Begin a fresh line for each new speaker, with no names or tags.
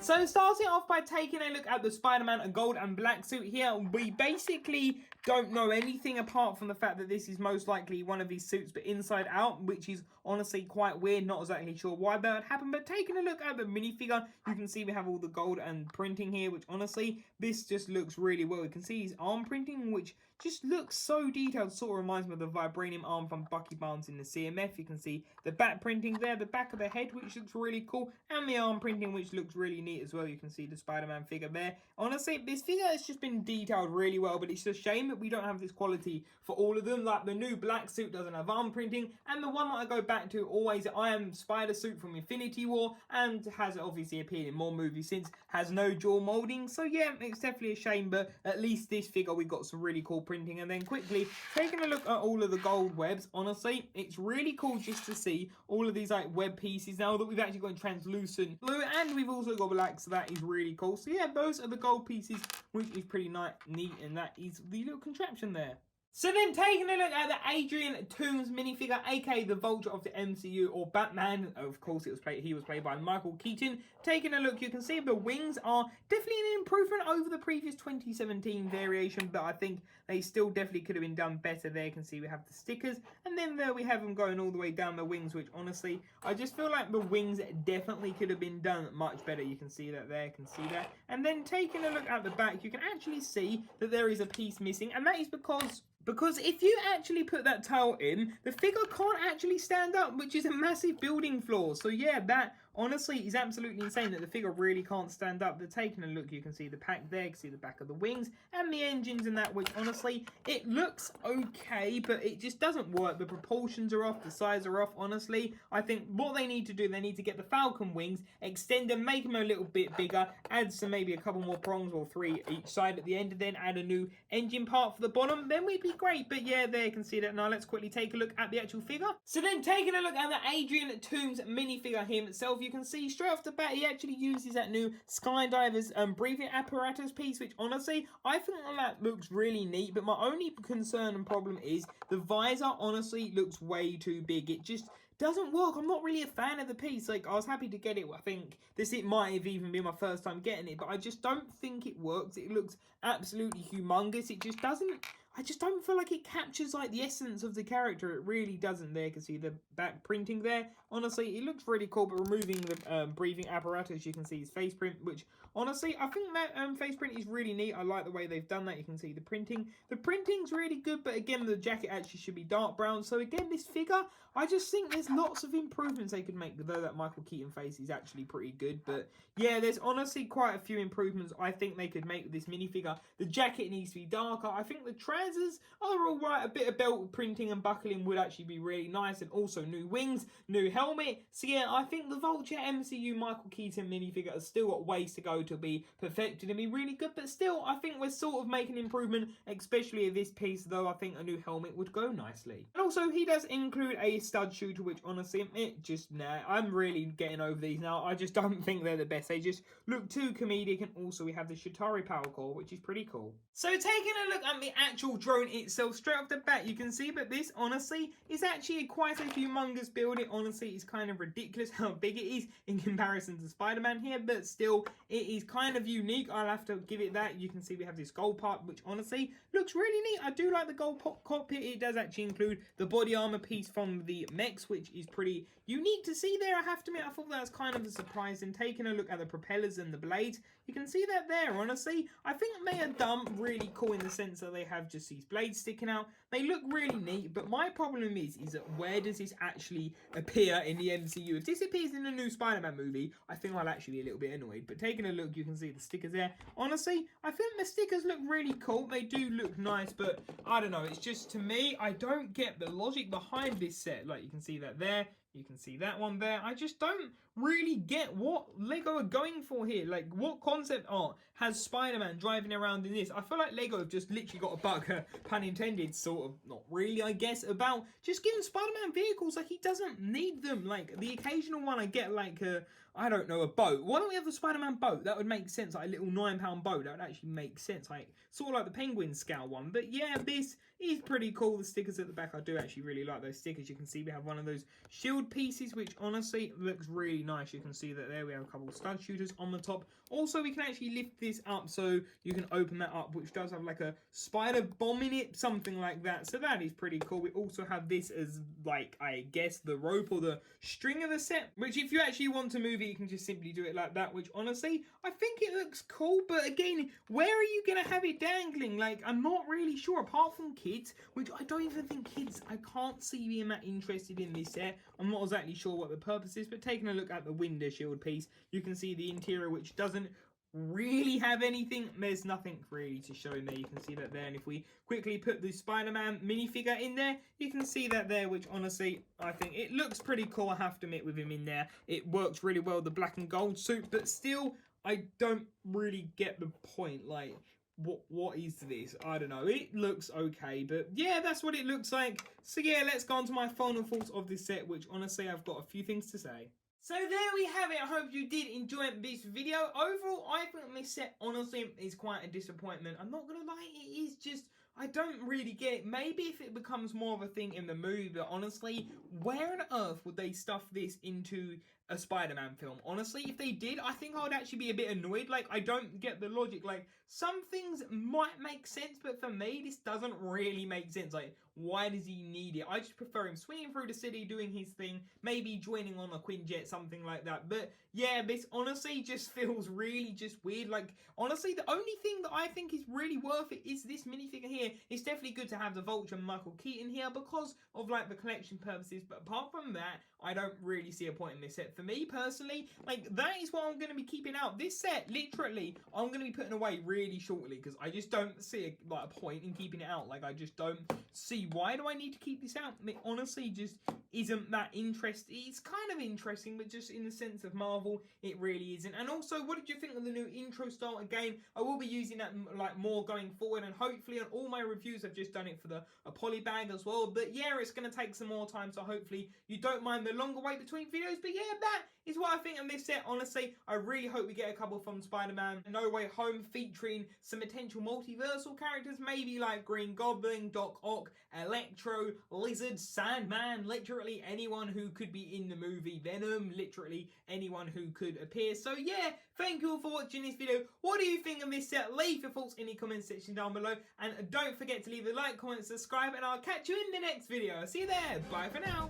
So starting off by taking a look at the Spider-Man gold and black suit here, we basically don't know anything apart from the fact that this is most likely one of these suits but inside out, which is honestly quite weird. Not exactly sure why that would happen, but taking a look at the minifigure, you can see we have all the gold and printing here, which honestly, this just looks really well. You can see his arm printing, which just looks so detailed, sort of reminds me of the vibranium arm from Bucky Barnes in the CMF. You can see the back printing there, the back of the head, which looks really cool, and the arm printing, which looks really neat as well. You can see the Spider-Man figure there. Honestly, this figure has just been detailed really well, but it's a shame that we don't have this quality for all of them. Like the new black suit doesn't have arm printing, and the one that I go back to always, I Am Spider suit from Infinity War, and has obviously appeared in more movies since, has no jaw molding. So yeah, it's definitely a shame, but at least this figure we got some really cool printing. And then quickly taking a look at all of the gold webs, honestly, it's really cool just to see all of these like web pieces now that we've actually got translucent blue, and we've also got black, so that is really cool. So yeah, those are the gold pieces, which is pretty neat, and that is the little contraption there. So then taking a look at the Adrian Toomes minifigure, aka the Vulture of the MCU, or Batman. Of course, he was played by Michael Keaton. Taking a look, you can see the wings are definitely an improvement over the previous 2017 variation, but I think they still definitely could have been done better there. You can see we have the stickers, and then there we have them going all the way down the wings, which honestly, I just feel like the wings definitely could have been done much better. You can see that there, can see that. And then taking a look at the back, you can actually see that there is a piece missing, and that is because if you actually put that tail in, the figure can't actually stand up, which is a massive building flaw. So yeah, that honestly is absolutely insane that the figure really can't stand up. But taking a look, you can see the pack there, you can see the back of the wings and the engines and that, which honestly, it looks okay, but it just doesn't work. The proportions are off, the size are off, honestly. I think what they need to do, they need to get the Falcon wings, extend them, make them a little bit bigger, add some, maybe a couple more prongs or 3 each side at the end, and then add a new engine part for the bottom, then we'd be great. But yeah, there you can see that. Now let's quickly take a look at the actual figure. So then taking a look at the Adrian Toomes minifigure himself, you can see straight off the bat he actually uses that new Skydiver's breathing apparatus piece, which honestly I think that looks really neat. But my only concern and problem is the visor honestly looks way too big. It just doesn't work. I'm not really a fan of the piece. Like, I was happy to get it. I think it might have even been my first time getting it, but I just don't think it works. It looks absolutely humongous. It just doesn't, I just don't feel like it captures like the essence of the character. It really doesn't. There you can see the back printing there. Honestly, it looks really cool, but removing the breathing apparatus, you can see his face print, which honestly, I think that face print is really neat. I like the way they've done that. You can see the printing. The printing's really good, but again, the jacket actually should be dark brown. So again, this figure, I just think there's lots of improvements they could make, though that Michael Keaton face is actually pretty good. But yeah, there's honestly quite a few improvements I think they could make with this minifigure. The jacket needs to be darker. I think the trousers are all right. A bit of belt printing and buckling would actually be really nice, and also new wings, new helmet. So yeah, I think the Vulture MCU Michael Keaton minifigure has still got ways to go to be perfected and be really good, but still, I think we're sort of making improvement, especially in this piece, though I think a new helmet would go nicely. And also, he does include a stud shooter, which honestly, I'm really getting over these now. I just don't think they're the best. They just look too comedic, and also we have the Shatari power core, which is pretty cool. So taking a look at the actual drone itself, straight off the bat, you can see that this honestly is actually quite a humongous build. It honestly is kind of ridiculous how big it is in comparison to Spider-Man here, but still, it is kind of unique. I'll have to give it that. You can see we have this gold part, which honestly looks really neat. I do like the gold cockpit. It does actually include the body armor piece from the mechs, which is pretty unique to see there. I have to admit, I thought that was kind of a surprise. And taking a look at the propellers and the blades, you can see that there. Honestly, I think they are done really cool in the sense that they have just these blades sticking out. They look really neat, but my problem is that where does this actually appear in the MCU? If this appears in the new Spider-Man movie, I think I'll actually be a little bit annoyed. But taking a look, you can see the stickers there. Honestly, I think the stickers look really cool. They do look nice, but I don't know. It's just, to me, I don't get the logic behind this set. Like, you can see that there. You can see that one there. I just don't really get what Lego are going for here. Like, what concept art has Spider-Man driving around in this? I feel like Lego have just literally got a bug, pun intended, sort of, not really, I guess, about just giving Spider-Man vehicles. Like, he doesn't need them. Like, the occasional one I get, like, I don't know, a boat. Why don't we have the Spider-Man boat? That would make sense. Like a little £9 boat. That would actually make sense. Like, sort of like the Penguin scale one. But yeah, this is pretty cool. The stickers at the back, I do actually really like those stickers. You can see we have one of those shield pieces, which honestly looks really really nice. You can see that there we have a couple of stud shooters on the top. Also, we can actually lift this up so you can open that up, which does have like a spider bomb in it, something like that. So that is pretty cool. We also have this as like, I guess, the rope or the string of the set, which if you actually want to move it, you can just simply do it like that, which honestly, I think it looks cool. But again, where are you going to have it dangling? Like, I'm not really sure, apart from kids, which I don't even think kids, I can't see being that interested in this set. I'm not exactly sure what the purpose is, but taking a look at the window shield piece, you can see the interior, which doesn't really have anything. There's nothing really to show in there. You can see that there, and if we quickly put the Spider-Man minifigure in there, you can see that there, which honestly, I think it looks pretty cool, I have to admit, with him in there. It works really well, the black and gold suit, but still, I don't really get the point. Like, what is this? I don't know. It looks okay, but yeah, that's what it looks like. So yeah, let's go on to my final thoughts of this set, which honestly, I've got a few things to say. So there we have it. I hope you did enjoy this video. Overall, I think this set honestly is quite a disappointment. I'm not gonna lie, it is just, I don't really get it. Maybe if it becomes more of a thing in the movie, but honestly, where on earth would they stuff this into a Spider-Man film? Honestly, if they did, I think I would actually be a bit annoyed. Like, I don't get the logic. Like, some things might make sense, but for me, this doesn't really make sense. Like, why does he need it? I just prefer him swinging through the city, doing his thing, maybe joining on a Quinjet, something like that. But yeah, this honestly just feels really just weird. Like, honestly, the only thing that I think is really worth it is this minifigure here. It's definitely good to have the Vulture Michael Keaton here because of like the collection purposes. But apart from that, I don't really see a point in this set. For me personally, like, that is what I'm going to be keeping out. This set, literally, I'm going to be putting away really shortly because I just don't see a point in keeping it out. Like, I just don't see why do I need to keep this out. It honestly just isn't that interesting. It's kind of interesting, but just in the sense of Marvel, it really isn't. And also, what did you think of the new intro style? Again, I will be using that like more going forward, and hopefully on all my reviews, I've just done it for the poly bag as well. But yeah, it's going to take some more time, so hopefully you don't mind the longer wait between videos. But yeah, that is what I think of this set. Honestly, I really hope we get a couple from Spider-Man No Way Home featuring some potential multiversal characters, maybe like Green Goblin, Doc Ock, Electro, Lizard, Sandman, literally anyone who could be in the movie, Venom, literally anyone who could appear. So yeah, thank you all for watching this video. What do you think of this set? Leave your thoughts in the comment section down below, and don't forget to leave a like, comment, subscribe, and I'll catch you in the next video. See you there. Bye for now.